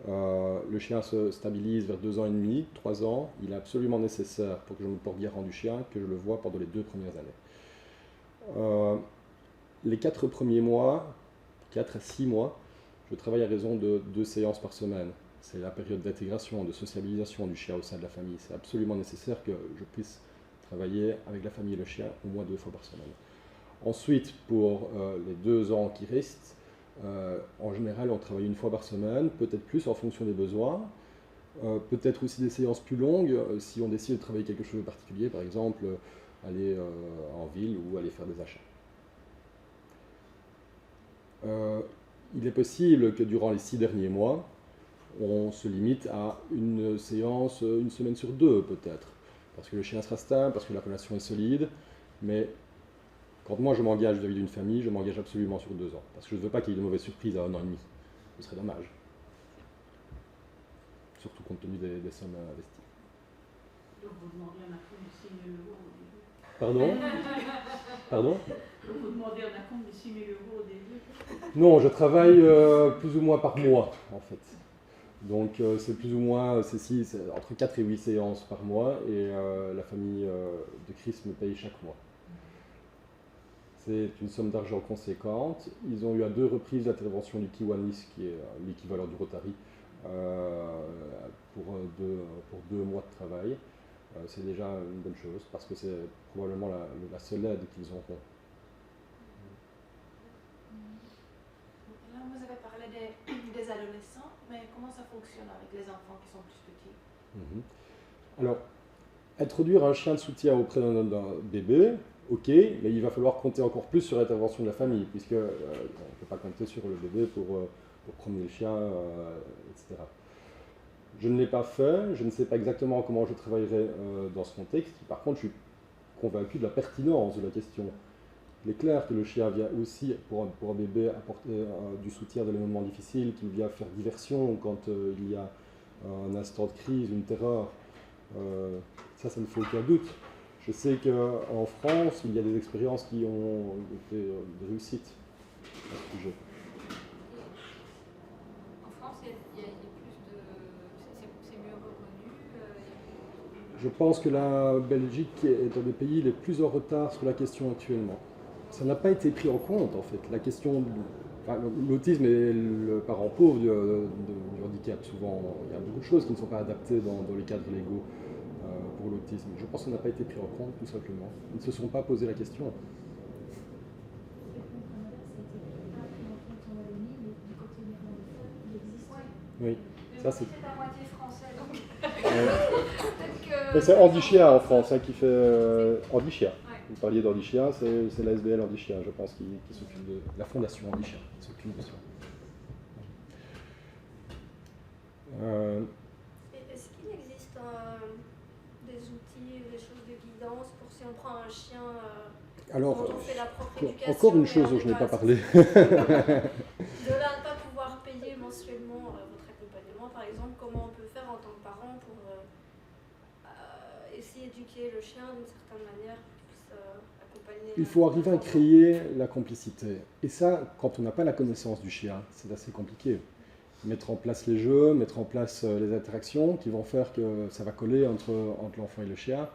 Le chien se stabilise vers 2 ans et demi, 3 ans. Il est absolument nécessaire pour que je me porte garant du chien, que je le vois pendant les 2 premières années. Les 4 premiers mois, 4 à 6 mois, je travaille à raison de 2 séances par semaine. C'est la période d'intégration, de sociabilisation du chien au sein de la famille. C'est absolument nécessaire que je puisse travailler avec la famille et le chien au moins 2 fois par semaine. Ensuite, pour les 2 ans qui restent, en général, on travaille 1 fois par semaine, peut-être plus en fonction des besoins. Peut-être aussi des séances plus longues, si on décide de travailler quelque chose de particulier, par exemple, aller en ville ou aller faire des achats. Il est possible que durant les 6 derniers mois, on se limite à une séance 1 semaine sur 2 peut-être, parce que le chien sera stable, parce que la relation est solide, mais quand moi je m'engage vis-à-vis d'une famille, je m'engage absolument sur 2 ans, parce que je ne veux pas qu'il y ait de mauvaises surprises à 1 an et demi, ce serait dommage, surtout compte tenu des sommes investies. Donc vous demandez un acompte de 6 000 € au début. Pardon? Pardon? Donc vous demandez un acompte de 6 000 € au début. Non, je travaille plus ou moins par mois, en fait. Donc c'est plus ou moins c'est entre 4 et 8 séances par mois, et la famille de Chris me paye chaque mois. C'est une somme d'argent conséquente. Ils ont eu à 2 reprises l'intervention du Kiwanis, qui est l'équivalent du Rotary, pour 2 mois de travail. C'est déjà une bonne chose, parce que c'est probablement la seule aide qu'ils auront. Là, vous avez parlé des adolescents, mais comment ça fonctionne avec les enfants qui sont plus petits? Alors, introduire un chien de soutien auprès d'un bébé, ok, mais il va falloir compter encore plus sur l'intervention de la famille, puisque on ne peut pas compter sur le bébé pour promener le chien, etc. Je ne l'ai pas fait, je ne sais pas exactement comment je travaillerai dans ce contexte. Par contre, je suis convaincu de la pertinence de la question. Il est clair que le chien vient aussi, pour un bébé, apporter du soutien dans les moments difficiles, qu'il vient faire diversion quand il y a un instant de crise, une terreur. Ça ne fait aucun doute. Je sais qu'en France, il y a des expériences qui ont été de réussite à ce sujet. En France, il y a plus de... C'est mieux reconnu. Je pense que la Belgique est un des pays les plus en retard sur la question actuellement. Ça n'a pas été pris en compte en fait. La question, l'autisme est le parent pauvre du handicap. Souvent, il y a beaucoup de choses qui ne sont pas adaptées dans les cadres légaux pour l'autisme. Je pense que ça n'a pas été pris en compte tout simplement. Ils ne se sont pas posé la question. Oui, ça c'est. C'est à moitié français, donc Mais c'est Handichia en France qui fait Handichia. Ouais. Vous parliez d'Handichia, c'est la SBL Handichia, je pense, qui s'occupe de la fondation Handichia, qui s'occupe de ça. Est-ce qu'il existe des outils, des choses de guidance pour si on prend un chien Alors, dont on fait la propre éducation? encore une mais chose on dont n'est je n'ai pas parlé. De là à ne pas pouvoir payer mensuellement votre accompagnement, par exemple, comment on peut faire en tant que parent pour essayer d'éduquer le chien d'une certaine manière pour qu'il puisse accompagner. Il faut arriver à créer la complicité. Et ça, quand on n'a pas la connaissance du chien, c'est assez compliqué. Mettre en place les jeux, mettre en place les interactions qui vont faire que ça va coller entre l'enfant et le chien.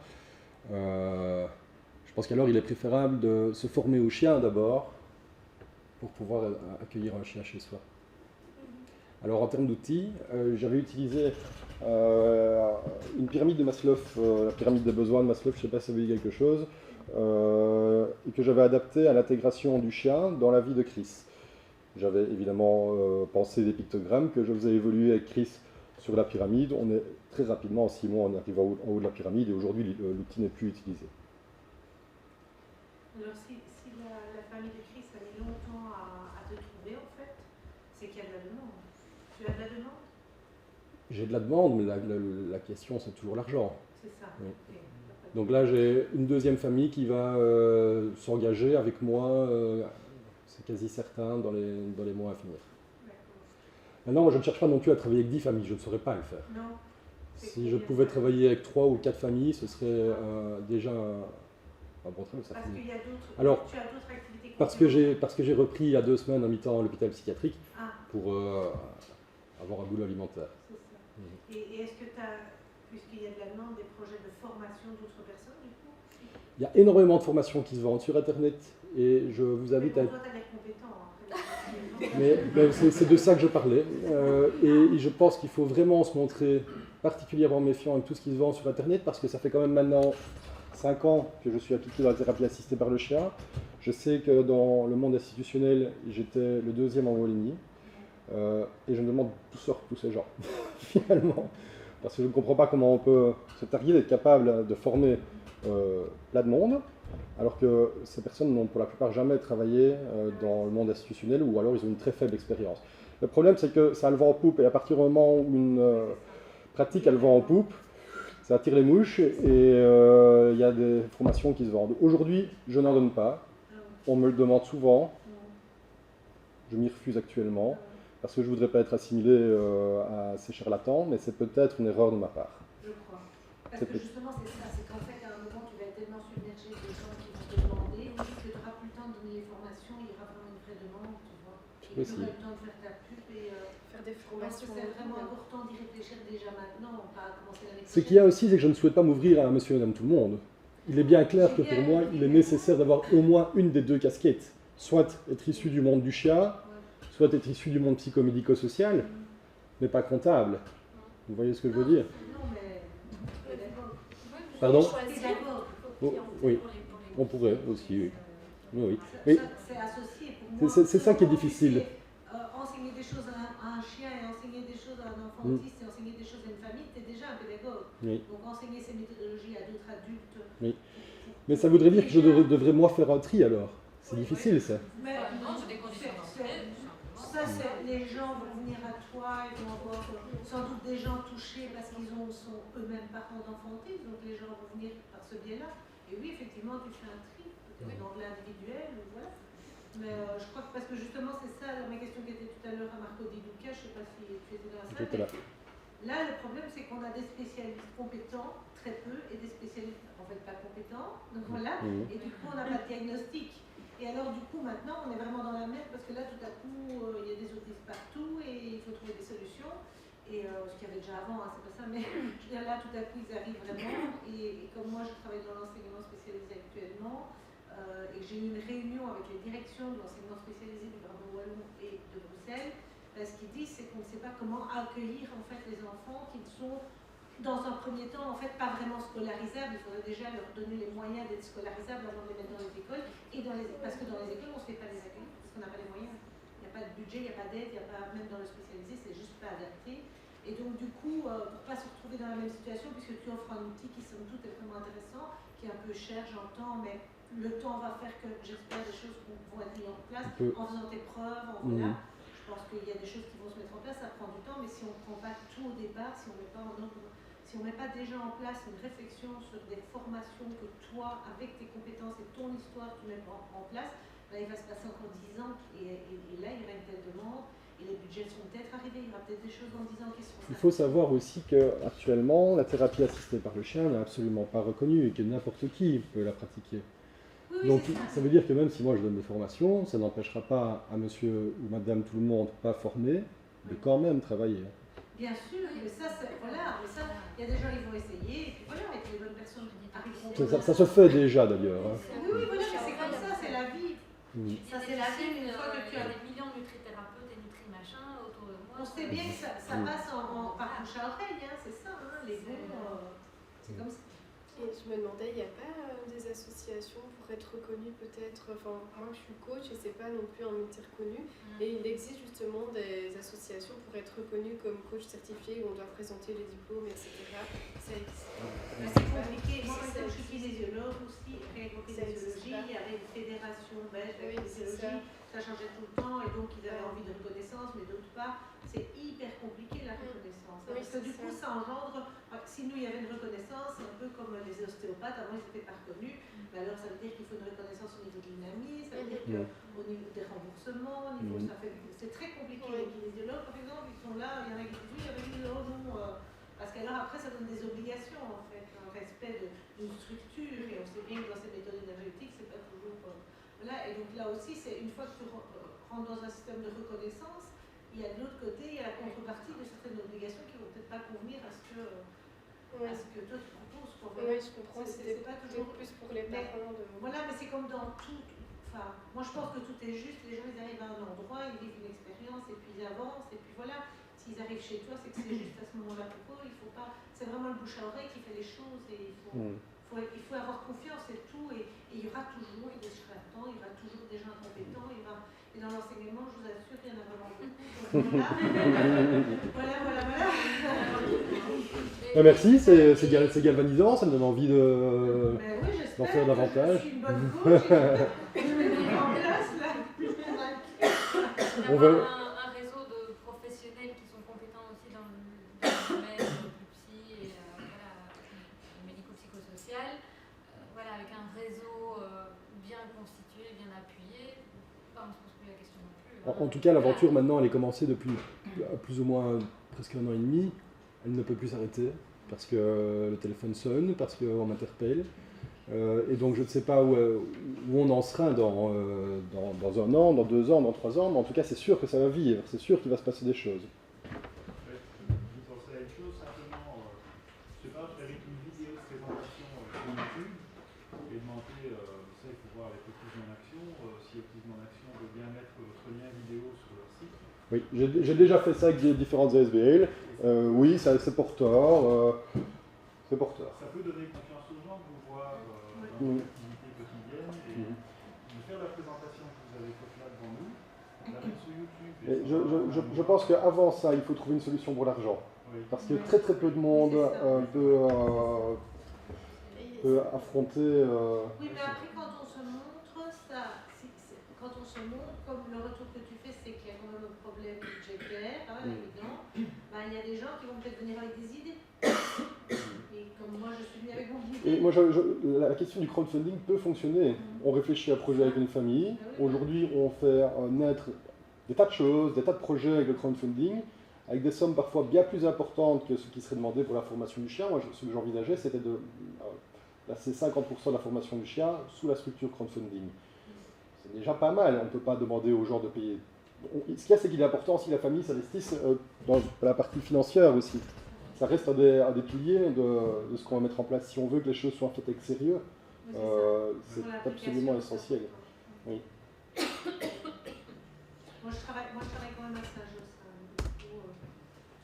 Je pense qu'alors il est préférable de se former au chien d'abord pour pouvoir accueillir un chien chez soi. Alors en termes d'outils, j'avais utilisé une pyramide de Maslow, la pyramide des besoins de Maslow, je ne sais pas si ça vous dit quelque chose, et que j'avais adapté à l'intégration du chien dans la vie de Chris. J'avais évidemment pensé des pictogrammes que je faisais évoluer avec Chris sur la pyramide. On est très rapidement, en 6 mois, on arrive en haut de la pyramide et aujourd'hui l'outil n'est plus utilisé. Alors si la famille de Chris a mis longtemps à te trouver en fait, c'est qu'il y a de la demande. Tu as de la demande? J'ai de la demande, mais la question c'est toujours l'argent. C'est ça. Oui. Ok. Donc là j'ai une deuxième famille qui va s'engager avec moi, c'est quasi certain, dans les mois à venir. D'accord. Maintenant, moi je ne cherche pas non plus à travailler avec 10 familles, je ne saurais pas le faire. Non. Si je pouvais travailler avec 3 ou 4 familles, ce serait déjà un bon travail. Parce qu'il y a d'autres. Alors, tu as d'autres activités. parce que j'ai repris il y a 2 semaines à mi-temps à l'hôpital psychiatrique pour avoir un boulot alimentaire. C'est ça. Et est-ce que tu as, puisqu'il y a de la demande, des projets de formation d'autres personnes du coup? Il y a énormément de formations qui se vendent sur Internet et je vous invite à... Toi, tu as l'air compétent. Mais c'est de ça que je parlais. Et je pense qu'il faut vraiment se montrer particulièrement méfiant avec tout ce qui se vend sur Internet parce que ça fait quand même maintenant 5 ans que je suis appliqué dans la thérapie assistée par le chien. Je sais que dans le monde institutionnel, j'étais le 2e en Wallonie. Et je me demande d'où sortent tous ces gens, finalement. Parce que je ne comprends pas comment on peut se targuer d'être capable de former plein de monde, alors que ces personnes n'ont pour la plupart jamais travaillé dans le monde institutionnel ou alors ils ont une très faible expérience. Le problème, c'est que ça a le vent en poupe et à partir du moment où une pratique a le vent en poupe, ça attire les mouches et il y a des formations qui se vendent. Aujourd'hui, je n'en donne pas. On me le demande souvent. Je m'y refuse actuellement parce que je ne voudrais pas être assimilé à ces charlatans, mais c'est peut-être une erreur de ma part. Je crois. Parce que justement, c'est ça, c'est qu'en fait, à un moment, tu vas être tellement submergé des gens qui vont te demander, que tu n'auras plus le temps de donner les formations, il y aura vraiment une vraie demande, tu vois. Et tu auras le temps de faire ta pub et faire des je pense que formations. c'est vraiment important d'y réfléchir déjà maintenant, pas à commencer l'année prochaine. Ce qu'il y a aussi, c'est que je ne souhaite pas m'ouvrir à monsieur et madame tout le monde. Il est bien clair que pour moi, il est nécessaire d'avoir au moins une des 2 casquettes. Soit être issu du monde du chien, soit être issu du monde psychomédico-social, mais pas comptable. Vous voyez ce que je veux dire? Non, mais d'accord. Pardon? T'es d'accord. Oui, on pourrait aussi, oui. Oui. Ça, c'est associé pour moi. C'est ça qui est difficile. Enseigner des choses à un chien et enseigner des choses à un enfant autiste et enseigner des choses à une famille, tu es déjà un pédagogue. Oui. Donc enseigner ces méthodologies à d'autres adultes. Oui. Mais ça voudrait dire que je devrais moi faire un tri alors. C'est difficile ça. Mais non, c'est des conditions d'entrée. ça, c'est les gens vont venir à toi, ils vont avoir sans doute des gens touchés parce qu'ils sont eux-mêmes parents d'enfants autistes, donc les gens vont venir par ce biais-là. Et oui, effectivement, tu fais un tri, peut-être dans de l'individuel, ou voilà. Mais je crois que parce que justement, c'est ça ma question qui était tout à l'heure à Marco Di Luca, je ne sais pas si tu étais dans la salle. J'étais là. Là, le problème, c'est qu'on a des spécialistes compétents, très peu, et des spécialistes en fait pas compétents. Donc voilà, et du coup, on n'a pas de diagnostic. Et alors, du coup, maintenant, on est vraiment dans la merde parce que là, tout à coup, il y a des autistes partout et il faut trouver des solutions. Et ce qu'il y avait déjà avant, hein, c'est pas ça, mais je veux dire, là tout à coup ils arrivent vraiment. Et comme moi je travaille dans l'enseignement spécialisé actuellement, et que j'ai eu une réunion avec les directions de l'enseignement spécialisé du Brabant Wallon et de Bruxelles, ce qu'ils disent c'est qu'on ne sait pas comment accueillir en fait les enfants qui sont dans un premier temps en fait pas vraiment scolarisables. Il faudrait déjà leur donner les moyens d'être scolarisables avant de les mettre dans les écoles. Parce que dans les écoles on ne se fait pas les accueillir parce qu'on n'a pas les moyens. Il n'y a pas de budget, il n'y a pas d'aide, il n'y a pas, même dans le spécialisé c'est juste pas adapté. Et donc du coup, pour ne pas se retrouver dans la même situation, puisque tu offres un outil qui somme toute est vraiment intéressant, qui est un peu cher j'entends, mais le temps va faire que j'espère des choses vont être mises en place en faisant tes preuves, en voilà. Je pense qu'il y a des choses qui vont se mettre en place, ça prend du temps, mais si on ne prend pas tout au départ, si on ne met pas déjà en place une réflexion sur des formations que toi, avec tes compétences et ton histoire, tu mets en place, ben, il va se passer encore 10 ans et là, il y aura une telle demande. Et les budgets sont peut-être arrivés, il y aura peut-être des choses dans 10 ans qui seront... Il faut savoir aussi qu'actuellement, la thérapie assistée par le chien n'est absolument pas reconnue et que n'importe qui peut la pratiquer. Oui, Donc ça veut dire que même si moi je donne des formations, ça n'empêchera pas à monsieur ou madame tout le monde pas formé de quand même travailler. Bien sûr, mais ça, voilà, mais ça, il y a des gens qui vont essayer, et puis voilà, avec les bonnes personnes arriveront... Ça se fait déjà d'ailleurs. Hein. Oui, voilà, mais c'est comme ça, c'est la vie. Ça, c'est la vie, une fois que tu as... des millions de nutrithérapeutes et nutrimachins autour de moi. On sait bien que ça passe par bouche à oreille, hein, c'est ça, hein, les bons, c'est comme ça. Et je me demandais, il n'y a pas des associations pour être reconnues peut-être, enfin moi je suis coach et c'est pas non plus un métier reconnu, et il existe justement des associations pour être reconnu comme coach certifié où on doit présenter les diplômes, etc. Ça existe. C'est compliqué, moi par exemple je suis kinésiologue aussi, avec kinésiologie, il y avait une fédération belge de kinésiologie, ça changeait tout le temps et donc ils avaient envie de reconnaissance, mais d'autres pas. C'est hyper compliqué la reconnaissance. Parce que du coup ça engendre, si nous il y avait une reconnaissance, c'est un peu comme les ostéopathes, avant ils n'étaient pas reconnus, mais alors ça veut dire qu'il faut une reconnaissance au niveau de l'UNAMI, ça veut dire qu'au niveau des remboursements, c'est très compliqué. Les kinésiologues par exemple, ils sont là, il y en a qui disent oui, il y avait une non, parce qu'alors après ça donne des obligations en fait, un respect d'une structure, et on sait bien que dans ces méthodes énergétiques, c'est pas toujours... voilà, et donc là aussi, c'est une fois que tu rentres dans un système de reconnaissance, il y a de l'autre côté, il y a la contrepartie de certaines obligations qui ne vont peut-être pas convenir à ce que toi tu proposes. Oui, je comprends, c'est pas toujours plus pour les parents. Voilà, mais c'est comme dans tout. Enfin, moi je pense que tout est juste, les gens ils arrivent à un endroit, ils vivent une expérience et puis ils avancent, et puis voilà. S'ils arrivent chez toi, c'est que c'est juste à ce moment-là pour eux, il faut pas. C'est vraiment le bouche à oreille qui fait les choses et il faut avoir confiance et tout, et il y aura toujours des charlatans, il y aura toujours des gens compétents, et dans l'enseignement, je vous assure, il y en a vraiment beaucoup. Voilà. Merci, c'est galvanisant, ça me donne envie d'en faire davantage. Je suis une bonne coach, je vais mettre en place là. On veut... un réseau de professionnels qui sont compétents aussi dans le domaine du psy et médico-psychosocial, voilà, avec un réseau bien constitué, bien appuyé, on ne se pose plus la question non plus. En tout cas, l'aventure maintenant, elle est commencée depuis plus ou moins presque 1 an et demi. Elle ne peut plus s'arrêter parce que le téléphone sonne, parce qu'on m'interpelle. Et donc je ne sais pas où on en sera dans 1 an, dans 2 ans, dans 3 ans, mais en tout cas c'est sûr que ça va vivre, c'est sûr qu'il va se passer des choses. Je pensais à une chose, simplement, je ne sais pas, avec une vidéo de présentation sur YouTube, et demander, ça il faut voir avec Autisme en Action, si Autisme en Action veut bien mettre votre lien vidéo sur leur site. Oui, j'ai déjà fait ça avec différentes ASBL, oui, c'est porteur. C'est porteur. Ça peut donner confiance aux gens de vous voir dans vos activités quotidiennes et de faire la présentation que vous avez faite là devant nous, la mettre sur YouTube. Je pense qu'avant ça, il faut trouver une solution pour l'argent. Oui. Parce que très peu de monde peut affronter... Oui, mais après quand on se montre, quand on se montre, comme le retour que tu fais, c'est qu'il y a quand même un problème budgétaire, évident, il y a des gens qui vont peut-être venir avec des idées. Et comme moi je suis venue avec mon idée. Et moi, la question du crowdfunding peut fonctionner. On réfléchit à un projet avec une famille. Aujourd'hui, on fait naître des tas de choses, des tas de projets avec le crowdfunding, avec des sommes parfois bien plus importantes que ce qui serait demandé pour la formation du chien. Moi, ce que j'envisageais, c'était de placer 50% de la formation du chien sous la structure crowdfunding. C'est déjà pas mal. On ne peut pas demander aux gens de payer ce qu'il y a, c'est qu'il est important aussi que la famille s'investisse dans la partie financière aussi. Ça reste un des piliers de ce qu'on va mettre en place. Si on veut que les choses soient faites avec sérieux, c'est absolument essentiel. Oui. Moi, je travaille quand même à Saint-Just. Du coup,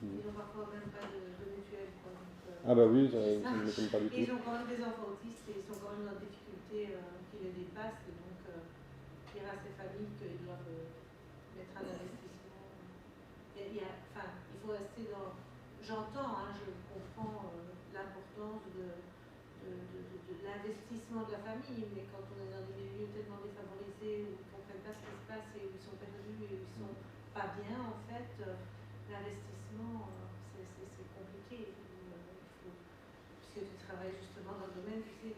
ils n'ont parfois même pas de mutuelle. Quoi, donc, Ah bah oui, ça ne m'étonne pas du et ils tout. ont quand même des enfants autistes et ils sont quand même dans des difficultés qui les dépassent. Et donc, dire à ces familles qu'ils doivent mettre un investissement. Il faut rester dans... J'entends, hein, je comprends l'importance de l'investissement de la famille, mais quand on est dans des milieux tellement défavorisés où ils ne comprennent pas ce qui se passe et où ils sont perdus et où ils ne sont pas bien, en fait, l'investissement, c'est compliqué. Puisque tu travailles justement dans le domaine, tu sais,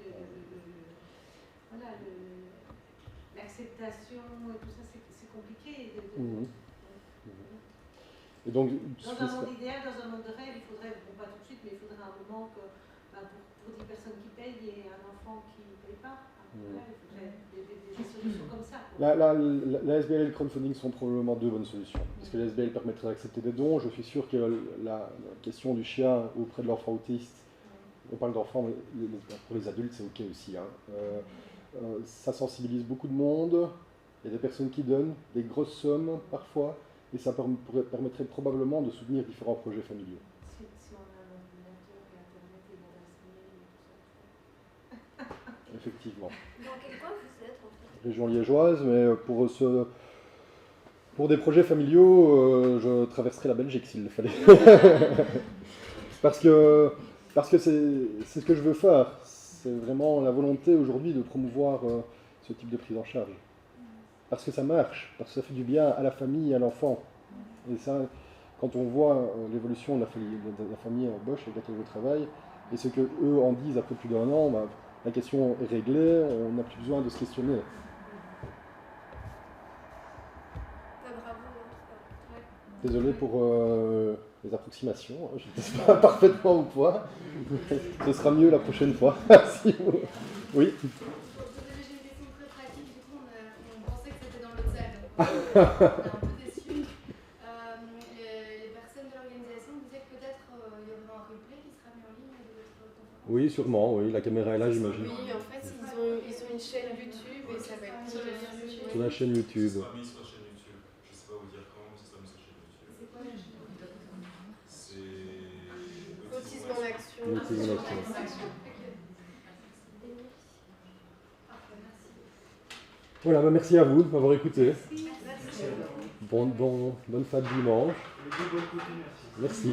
l'acceptation et tout ça, c'est compliqué. Et donc, dans un monde idéal, dans un monde de rêve, il faudrait, bon pas tout de suite, mais il faudrait un moment que pour 10 personnes qui payent, il y ait un enfant qui ne paye pas. Voilà, il faudrait des solutions comme ça. La SBL et le crowdfunding sont probablement deux bonnes solutions. Parce que la SBL permettrait d'accepter des dons. Je suis sûr que la question du chien auprès de l'enfant autiste, on parle d'enfants, mais pour les adultes, c'est OK aussi. Hein. Ça sensibilise beaucoup de monde. Il y a des personnes qui donnent des grosses sommes parfois. Et ça permettrait probablement de soutenir différents projets familiaux. Si on a un ordinateur et Internet et l'adresse mail et tout ça. Effectivement. Dans quel coin vous êtes en fait? Région liégeoise, mais pour des projets familiaux, je traverserai la Belgique s'il le fallait. parce que c'est ce que je veux faire. C'est vraiment la volonté aujourd'hui de promouvoir ce type de prise en charge. Parce que ça marche, parce que ça fait du bien à la famille et à l'enfant. Et ça, quand on voit l'évolution de la famille Bosch avec laquelle je travaille, et ce qu'eux en disent après plus d'un an, bah, la question est réglée, on n'a plus besoin de se questionner. Bravo en tout cas. Désolé pour les approximations, je ne sais pas parfaitement au point. Ce sera mieux la prochaine fois. Si vous... Oui. J'ai une question très pratique, du coup on pensait que c'était dans l'autre salle, donc on est un peu déçus. Les personnes de l'organisation disaient que peut-être il y aura un replay qui sera mis en ligne de votre conférence. Oui, sûrement, oui, la caméra est là, j'imagine. Oui, en fait, ils ont une chaîne YouTube et ça va être sur la chaîne YouTube. Sur la chaîne YouTube. Ça sera mis sur la chaîne YouTube. Je ne sais pas vous dire quand, mais ça sera mis sur la chaîne YouTube. C'est quoi la chaîne YouTube? C'est Autisme en action. Autisme en action. Voilà, bah merci à vous de m'avoir écouté. Bonne fête dimanche. Et bonne continuation. Merci.